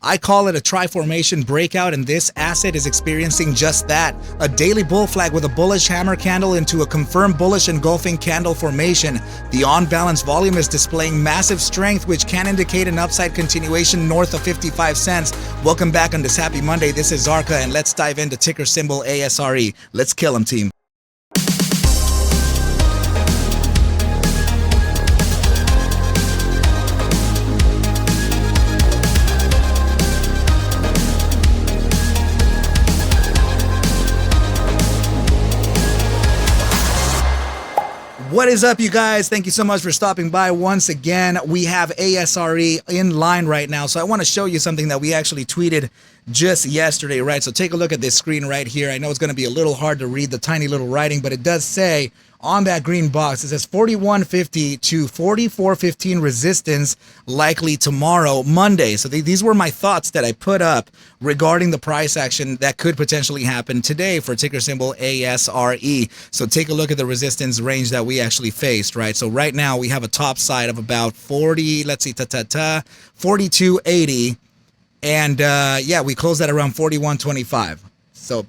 I call it a tri-formation breakout, and this asset is experiencing just that. A daily bull flag with a bullish hammer candle into a confirmed bullish engulfing candle formation. The on-balance volume is displaying massive strength, which can indicate an upside continuation north of 55 cents. Welcome back on this happy Monday. This is ARCa, and let's dive into ticker symbol ASRE. Let's kill them, team. What is up, you guys? Thank you so much for stopping by once again. We have ASRE in line right now, so I want to show you something that we actually tweeted just yesterday, right? So take a look at this screen right here. I know it's going to be a little hard to read the tiny little writing, but it does say on that green box, it says 4150 to 4415 resistance likely tomorrow, Monday. So these were my thoughts that I put up regarding the price action that could potentially happen today for ticker symbol ASRE. So take a look at the resistance range that we actually faced, right? So right now we have a top side of about 4280. And yeah, we closed at around 4125. So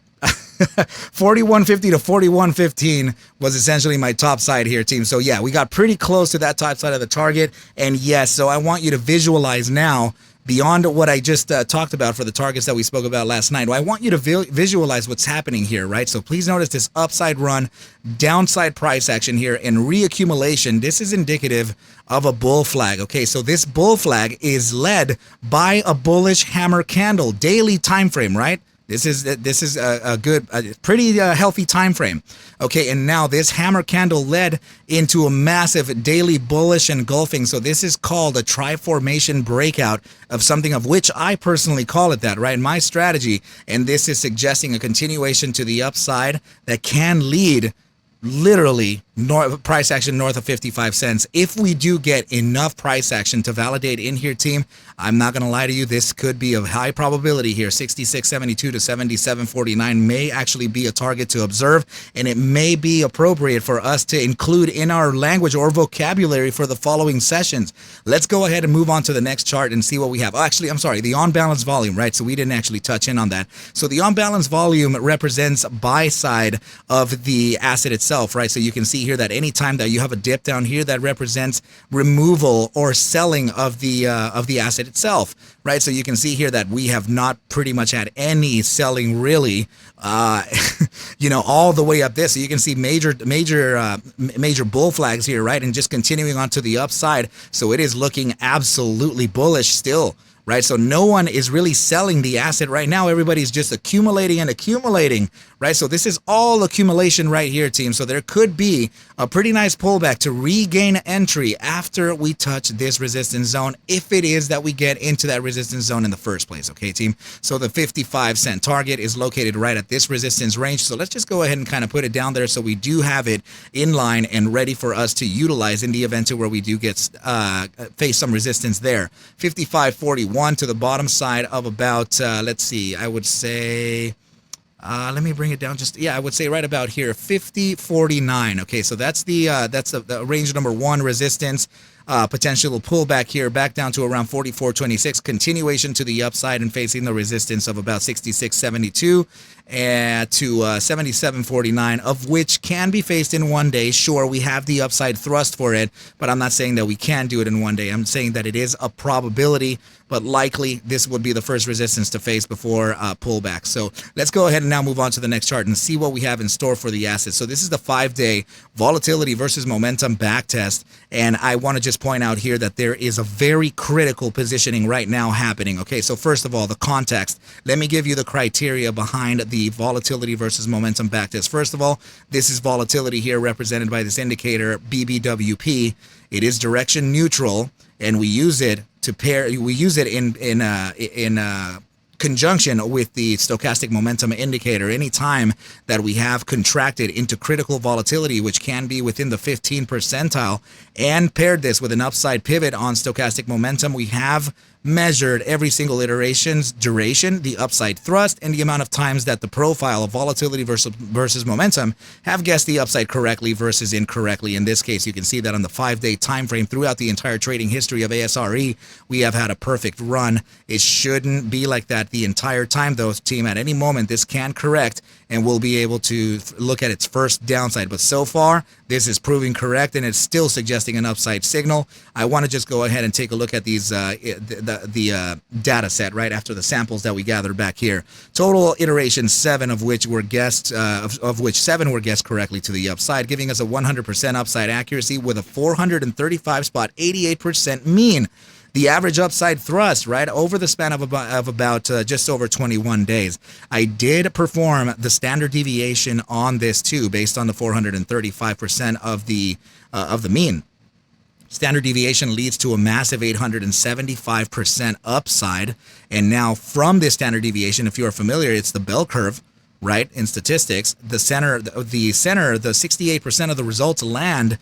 4150 to 4115 was essentially my top side here, team. So yeah, we got pretty close to that top side of the target. And yes, so I want you to visualize now, beyond what I just talked about for the targets that we spoke about last night. I want you to visualize what's happening here, right? So please notice this upside run, downside price action here, and reaccumulation. This is indicative of a bull flag. Okay, so this bull flag is led by a bullish hammer candle, daily time frame, right? This is a good, pretty healthy time frame. Okay, and now this hammer candle led into a massive daily bullish engulfing. So this is called a tri-formation breakout of something of which I personally call it that, right? My strategy, and this is suggesting a continuation to the upside that can lead literally price action north of 55 cents. If we do get enough price action to validate in here, team, I'm not going to lie to you, this could be a high probability here. 66.72 to 77.49 may actually be a target to observe, and it may be appropriate for us to include in our language or vocabulary for the following sessions. Let's go ahead and move on to the next chart and see what we have. Oh, actually, I'm sorry, the on-balance volume, right? So we didn't actually touch in on that. So the on-balance volume represents buy side of the asset itself, right? So you can see here that anytime that you have a dip down here, that represents removal or selling of the asset itself, right? So you can see here that we have not pretty much had any selling really, you know, all the way up this. So you can see major bull flags here, right? And just continuing on to the upside. So it is looking absolutely bullish still, right? So no one is really selling the asset right now. Everybody's just accumulating and accumulating, right? So this is all accumulation right here, team. So there could be a pretty nice pullback to regain entry after we touch this resistance zone, if it is that we get into that resistance zone in the first place, okay, team? So the 55-cent target is located right at this resistance range. So let's just go ahead and kind of put it down there so we do have it in line and ready for us to utilize in the event to where we do get face some resistance there. 55.41 to the bottom side of about, let's see, I would say, let me bring it down just, yeah, I would say right about here, 50.49. Okay, so that's the range number one resistance. Potential pullback here back down to around 44.26, continuation to the upside and facing the resistance of about 66.72 and to 77.49, of which can be faced in one day. Sure, we have the upside thrust for it, but I'm not saying that we can do it in one day. I'm saying that it is a probability, but likely this would be the first resistance to face before pullback. So let's go ahead and now move on to the next chart and see what we have in store for the asset. So this is the 5-day volatility versus momentum back test, and I want to just point out here that there is a very critical positioning right now happening. Okay, so first of all, the context. Let me give you the criteria behind the volatility versus momentum backtest. First of all, this is volatility here represented by this indicator BBWP. It is direction neutral, and we use it to pair. We use it in conjunction with the stochastic momentum indicator. Anytime that we have contracted into critical volatility, which can be within the 15th percentile, and paired this with an upside pivot on stochastic momentum, we have measured every single iteration's duration, the upside thrust, and the amount of times that the profile of volatility versus momentum have guessed the upside correctly versus incorrectly. In this case, you can see that on the 5-day time frame throughout the entire trading history of ASRE, we have had a perfect run. It shouldn't be like that the entire time, though, team. At any moment, this can correct, and we'll be able to look at its first downside. But so far, this is proving correct, and it's still suggesting an upside signal. I want to just go ahead and take a look at these the data set right after the samples that we gathered back here. Total iterations, 7 of which were guessed, of which 7 were guessed correctly to the upside, giving us a 100% upside accuracy with a 435.88% mean. The average upside thrust, right, over the span of about just over 21 days. I did perform the standard deviation on this too, based on the 435% of the mean. Standard deviation leads to a massive 875% upside. And now from this standard deviation, if you're familiar, it's the bell curve, right, in statistics. The 68% of the results land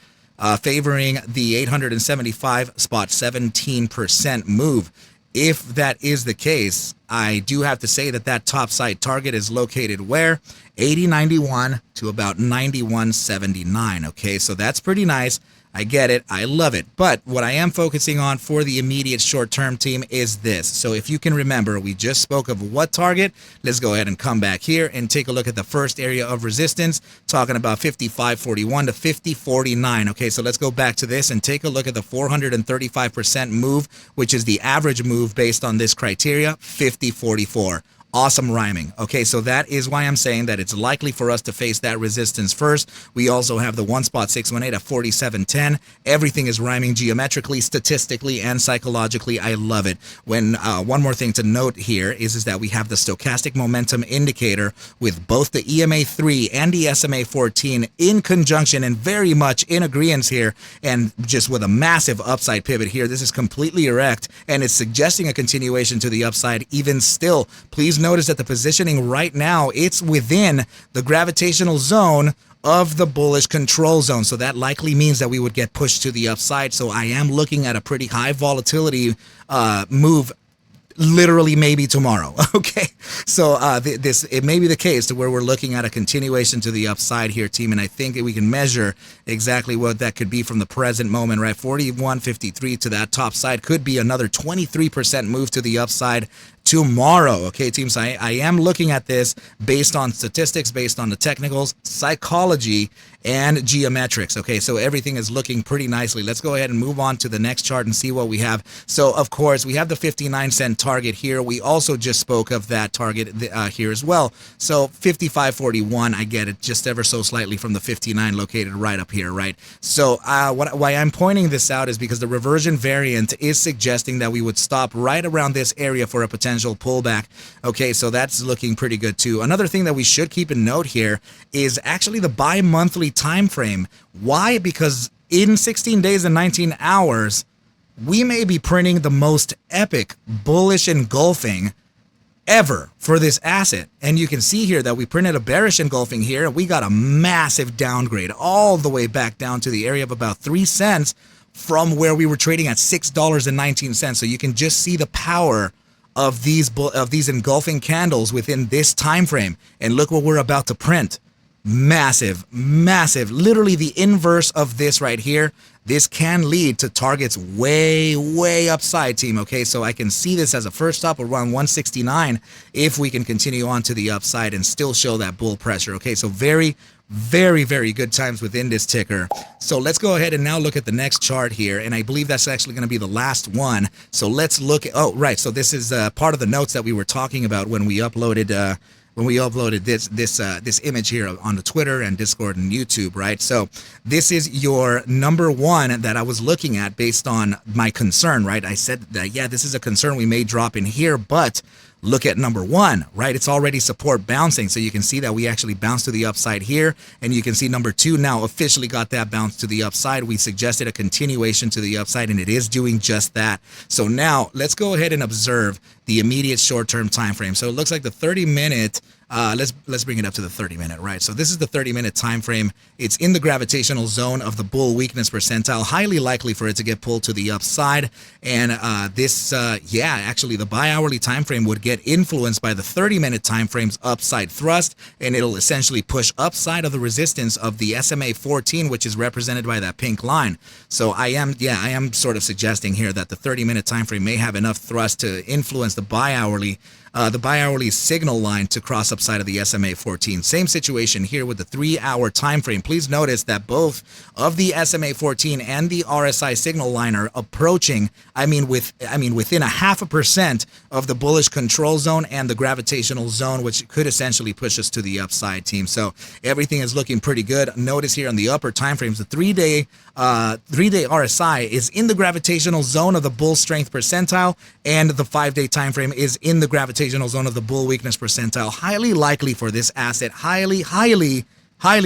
favoring the 875.17% move. If that is the case, I do have to say that that top side target is located where? 80.91 to about 91.79. Okay, so that's pretty nice. I get it. I love it. But what I am focusing on for the immediate short-term team is this. So if you can remember, we just spoke of what target. Let's go ahead and come back here and take a look at the first area of resistance, talking about 55.41 to 50.49. Okay, so let's go back to this and take a look at the 435% move, which is the average move based on this criteria, 50.44. Awesome rhyming. Okay, so that is why I'm saying that it's likely for us to face that resistance first. We also have the one spot 618 at 47.10. Everything is rhyming geometrically, statistically, and psychologically. I love it. When one more thing to note here is that we have the stochastic momentum indicator with both the EMA 3 and the SMA 14 in conjunction and very much in agreement here, and just with a massive upside pivot here. This is completely erect, and it's suggesting a continuation to the upside even still. Please notice that the positioning right now, it's within the gravitational zone of the bullish control zone. So that likely means that we would get pushed to the upside. So I am looking at a pretty high volatility move literally maybe tomorrow. Okay, so it may be the case to where we're looking at a continuation to the upside here, team, and I think that we can measure exactly what that could be from the present moment, right? 41.53 to that top side could be another 23% move to the upside tomorrow. Okay, team, so I am looking at this based on statistics, based on the technicals, psychology, and geometrics. Okay, so everything is looking pretty nicely. Let's go ahead and move on to the next chart and see what we have. So, of course, we have the 59-cent target here. We also just spoke of that target here as well. So, 55.41, I get it, just ever so slightly from the 59 located right up here, right? So, why I'm pointing this out is because the reversion variant is suggesting that we would stop right around this area for a potential pullback. Okay, so that's looking pretty good too. Another thing that we should keep in note here is actually the bi-monthly time frame. Why? Because in 16 days and 19 hours, we may be printing the most epic bullish engulfing ever for this asset. And you can see here that we printed a bearish engulfing here, and we got a massive downgrade all the way back down to the area of about 3 cents from where we were trading at $6.19. So you can just see the power of these engulfing candles within this time frame. And look what we're about to print. Massive, massive, literally the inverse of this right here. This can lead to targets way, way upside, team. Okay, so I can see this as a first stop around 169 if we can continue on to the upside and still show that bull pressure. Okay, so very, very, very good times within this ticker. So let's go ahead and now look at the next chart here, and I believe that's actually going to be the last one. So let's look at, oh, right, so this is part of the notes that we were talking about when we uploaded this image here on the Twitter and Discord and YouTube, right? So this is your number one that I was looking at based on my concern, right? I said that, yeah, this is a concern we may drop in here, but look at number one, right? It's already support bouncing. So you can see that we actually bounced to the upside here. And you can see number two now officially got that bounce to the upside. We suggested a continuation to the upside, and it is doing just that. So now let's go ahead and observe the immediate short-term time frame. So it looks like the 30-minute let's bring it up to the 30-minute, right? So this is the 30-minute time frame. It's in the gravitational zone of the bull weakness percentile, highly likely for it to get pulled to the upside. And actually the bi-hourly time frame would get influenced by the 30-minute time frame's upside thrust, and it'll essentially push upside of the resistance of the SMA 14, which is represented by that pink line. So I am sort of suggesting here that the 30-minute time frame may have enough thrust to influence the bi-hourly signal line to cross upside of the SMA 14. Same situation here with the 3-hour time frame. Please notice that both of the SMA 14 and the RSI signal line are approaching, within a 0.5% of the bullish control zone and the gravitational zone, which could essentially push us to the upside, team. So everything is looking pretty good. Notice here on the upper time frames, the 3-day RSI is in the gravitational zone of the bull strength percentile, and the 5-day time frame is in the gravitational zone of the bull weakness percentile. Highly likely for this asset, highly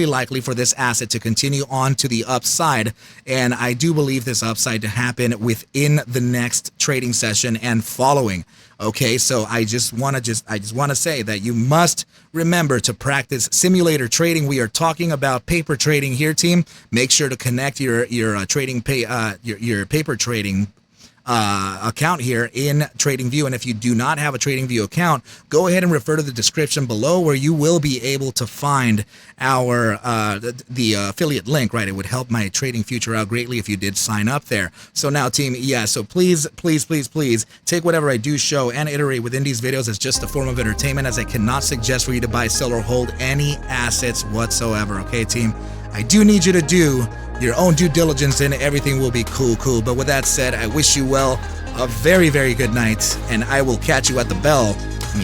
likely for this asset to continue on to the upside. And I do believe this upside to happen within the next trading session and following. Okay, so I just want to say that you must remember to practice simulator trading. We are talking about paper trading here, team. Make sure to connect your paper trading account here in TradingView. And if you do not have a TradingView account, go ahead and refer to the description below, where you will be able to find our the affiliate link, right? It would help my trading future out greatly if you did sign up there. So now, team, so please take whatever I do show and iterate within these videos as just a form of entertainment, as I cannot suggest for you to buy, sell, or hold any assets whatsoever. Okay, team? I do need you to do your own due diligence, and everything will be cool. But with that said, I wish you well, a very, very good night, and I will catch you at the bell.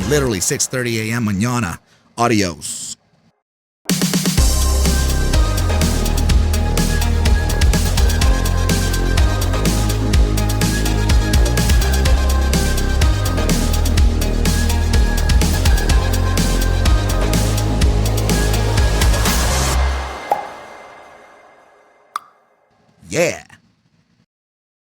Literally 6:30 a.m. mañana. Adios. Yeah.